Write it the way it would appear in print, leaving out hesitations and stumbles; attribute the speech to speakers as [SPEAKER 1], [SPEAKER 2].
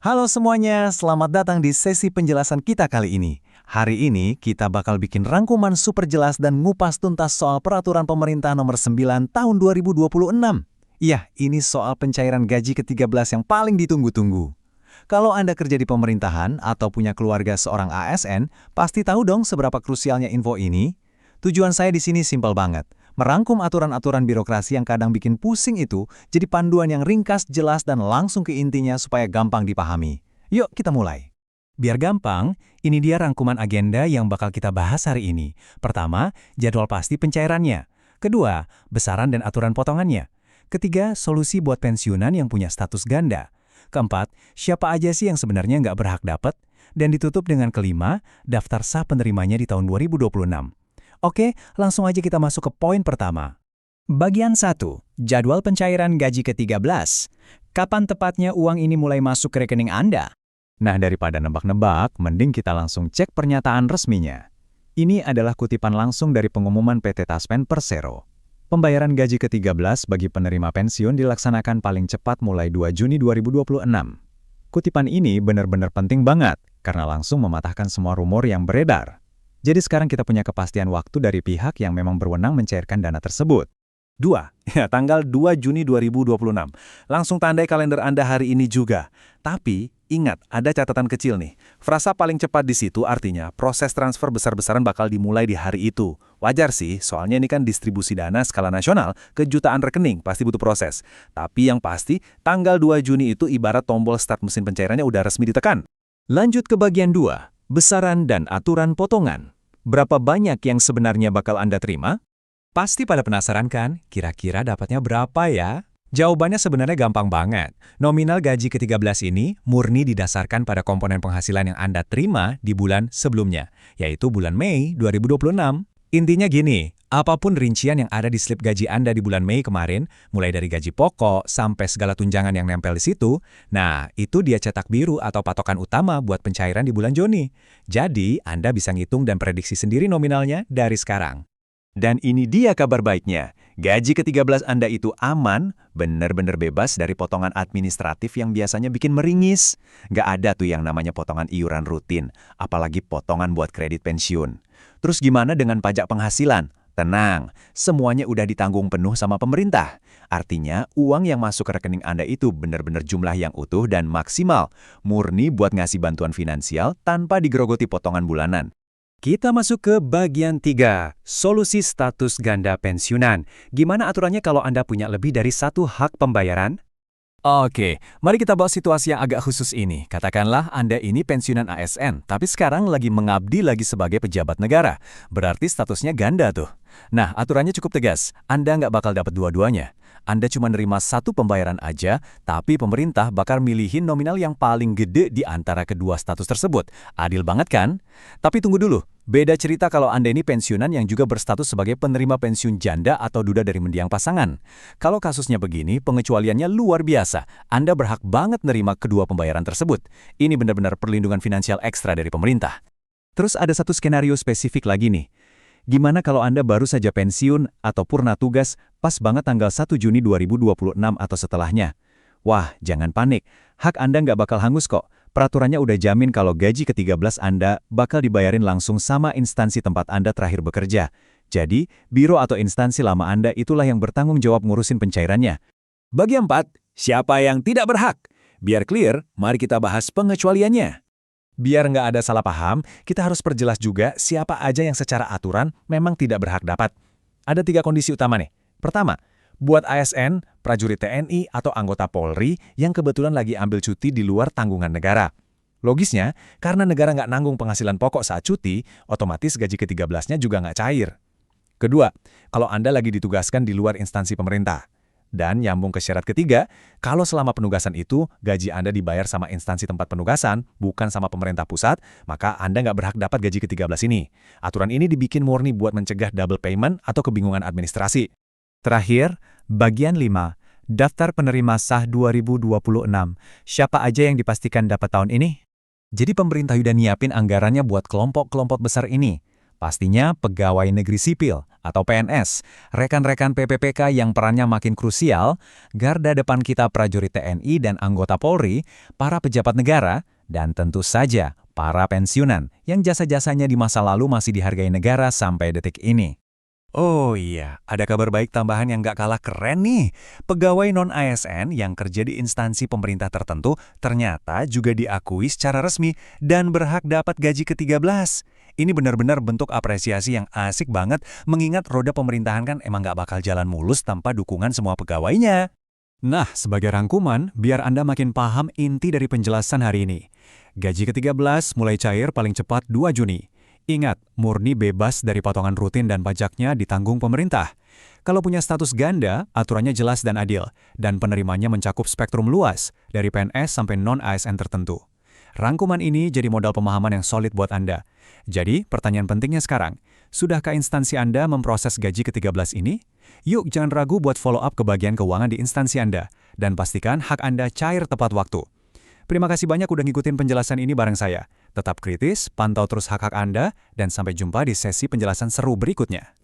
[SPEAKER 1] Halo semuanya, selamat datang di sesi penjelasan kita kali ini. Hari ini kita bakal bikin rangkuman super jelas dan ngupas tuntas soal peraturan pemerintah nomor 9 tahun 2026. Iya, ini soal pencairan gaji ke-13 yang paling ditunggu-tunggu. Kalau Anda kerja di pemerintahan atau punya keluarga seorang ASN, pasti tahu dong seberapa krusialnya info ini. Tujuan saya di sini simpel banget. Merangkum aturan-aturan birokrasi yang kadang bikin pusing itu jadi panduan yang ringkas, jelas, dan langsung ke intinya supaya gampang dipahami. Yuk kita mulai. Biar gampang, ini dia rangkuman agenda yang bakal kita bahas hari ini. Pertama, jadwal pasti pencairannya. Kedua, besaran dan aturan potongannya. Ketiga, solusi buat pensiunan yang punya status ganda. Keempat, siapa aja sih yang sebenarnya nggak berhak dapat? Dan ditutup dengan kelima, daftar sah penerimanya di tahun 2026. Oke, langsung aja kita masuk ke poin pertama. Bagian 1. Jadwal pencairan gaji ke-13. Kapan tepatnya uang ini mulai masuk ke rekening Anda? Nah, daripada nebak-nebak, mending kita langsung cek pernyataan resminya. Ini adalah kutipan langsung dari pengumuman PT Taspen Persero. Pembayaran gaji ke-13 bagi penerima pensiun dilaksanakan paling cepat mulai 2 Juni 2026. Kutipan ini benar-benar penting banget, karena langsung mematahkan semua rumor yang beredar. Jadi sekarang kita punya kepastian waktu dari pihak yang memang berwenang mencairkan dana tersebut. 2. Tanggal 2 Juni 2026. Langsung tandai kalender Anda hari ini juga. Tapi, ingat, ada catatan kecil nih. Frasa paling cepat di situ artinya proses transfer besar-besaran bakal dimulai di hari itu. Wajar sih, soalnya ini kan distribusi dana skala nasional ke jutaan rekening, pasti butuh proses. Tapi yang pasti, tanggal 2 Juni itu ibarat tombol start mesin pencairannya udah resmi ditekan. Lanjut ke bagian 2. Besaran dan aturan potongan. Berapa banyak yang sebenarnya bakal Anda terima? Pasti pada penasaran kan, kira-kira dapatnya berapa ya? Jawabannya sebenarnya gampang banget. Nominal gaji ke-13 ini murni didasarkan pada komponen penghasilan yang Anda terima di bulan sebelumnya, yaitu bulan Mei 2026. Intinya gini, apapun rincian yang ada di slip gaji Anda di bulan Mei kemarin, mulai dari gaji pokok sampai segala tunjangan yang nempel di situ, nah itu dia cetak biru atau patokan utama buat pencairan di bulan Juni. Jadi, Anda bisa ngitung dan prediksi sendiri nominalnya dari sekarang. Dan ini dia kabar baiknya, gaji ke-13 Anda itu aman, benar-benar bebas dari potongan administratif yang biasanya bikin meringis. Nggak ada tuh yang namanya potongan iuran rutin, apalagi potongan buat kredit pensiun. Terus gimana dengan pajak penghasilan? Tenang, semuanya udah ditanggung penuh sama pemerintah. Artinya, uang yang masuk ke rekening Anda itu benar-benar jumlah yang utuh dan maksimal, murni buat ngasih bantuan finansial tanpa digerogoti potongan bulanan. Kita masuk ke bagian 3, solusi status ganda pensiunan. Gimana aturannya kalau Anda punya lebih dari satu hak pembayaran? Oke, mari kita bahas situasi yang agak khusus ini. Katakanlah Anda ini pensiunan ASN, tapi sekarang lagi mengabdi lagi sebagai pejabat negara. Berarti statusnya ganda tuh. Nah, aturannya cukup tegas. Anda nggak bakal dapat dua-duanya. Anda cuma nerima satu pembayaran aja, tapi pemerintah bakal milihin nominal yang paling gede di antara kedua status tersebut. Adil banget kan? Tapi tunggu dulu. Beda cerita kalau Anda ini pensiunan yang juga berstatus sebagai penerima pensiun janda atau duda dari mendiang pasangan. Kalau kasusnya begini, pengecualiannya luar biasa. Anda berhak banget nerima kedua pembayaran tersebut. Ini benar-benar perlindungan finansial ekstra dari pemerintah. Terus ada satu skenario spesifik lagi nih. Gimana kalau Anda baru saja pensiun atau purna tugas pas banget tanggal 1 Juni 2026 atau setelahnya? Wah, jangan panik. Hak Anda nggak bakal hangus kok. Peraturannya udah jamin kalau gaji ke-13 Anda bakal dibayarin langsung sama instansi tempat Anda terakhir bekerja. Jadi, biro atau instansi lama Anda itulah yang bertanggung jawab ngurusin pencairannya. Bagian 4, siapa yang tidak berhak? Biar clear, mari kita bahas pengecualiannya. Biar nggak ada salah paham, kita harus perjelas juga siapa aja yang secara aturan memang tidak berhak dapat. Ada 3 kondisi utama nih. Pertama, buat ASN, prajurit TNI, atau anggota Polri yang kebetulan lagi ambil cuti di luar tanggungan negara. Logisnya, karena negara nggak nanggung penghasilan pokok saat cuti, otomatis gaji ke-13-nya juga nggak cair. Kedua, kalau Anda lagi ditugaskan di luar instansi pemerintah. Dan nyambung ke syarat ketiga, kalau selama penugasan itu, gaji Anda dibayar sama instansi tempat penugasan, bukan sama pemerintah pusat, maka Anda nggak berhak dapat gaji ke-13 ini. Aturan ini dibikin murni buat mencegah double payment atau kebingungan administrasi. Terakhir, bagian 5, daftar penerima sah 2026. Siapa aja yang dipastikan dapat tahun ini? Jadi pemerintah udah nyiapin anggarannya buat kelompok-kelompok besar ini. Pastinya pegawai negeri sipil atau PNS, rekan-rekan PPPK yang perannya makin krusial, garda depan kita prajurit TNI dan anggota Polri, para pejabat negara, dan tentu saja para pensiunan yang jasa-jasanya di masa lalu masih dihargai negara sampai detik ini. Oh iya, ada kabar baik tambahan yang gak kalah keren nih. Pegawai non-ASN yang kerja di instansi pemerintah tertentu ternyata juga diakui secara resmi dan berhak dapat gaji ke-13. Ini benar-benar bentuk apresiasi yang asik banget, mengingat roda pemerintahan kan emang gak bakal jalan mulus tanpa dukungan semua pegawainya. Nah, sebagai rangkuman, biar Anda makin paham inti dari penjelasan hari ini. Gaji ke-13 mulai cair paling cepat 2 Juni. Ingat, murni bebas dari potongan rutin dan pajaknya ditanggung pemerintah. Kalau punya status ganda, aturannya jelas dan adil, dan penerimanya mencakup spektrum luas, dari PNS sampai non-ASN tertentu. Rangkuman ini jadi modal pemahaman yang solid buat Anda. Jadi, pertanyaan pentingnya sekarang, sudahkah instansi Anda memproses gaji ke-13 ini? Yuk, jangan ragu buat follow up ke bagian keuangan di instansi Anda, dan pastikan hak Anda cair tepat waktu. Terima kasih banyak udah ngikutin penjelasan ini bareng saya. Tetap kritis, pantau terus hak-hak Anda, dan sampai jumpa di sesi penjelasan seru berikutnya.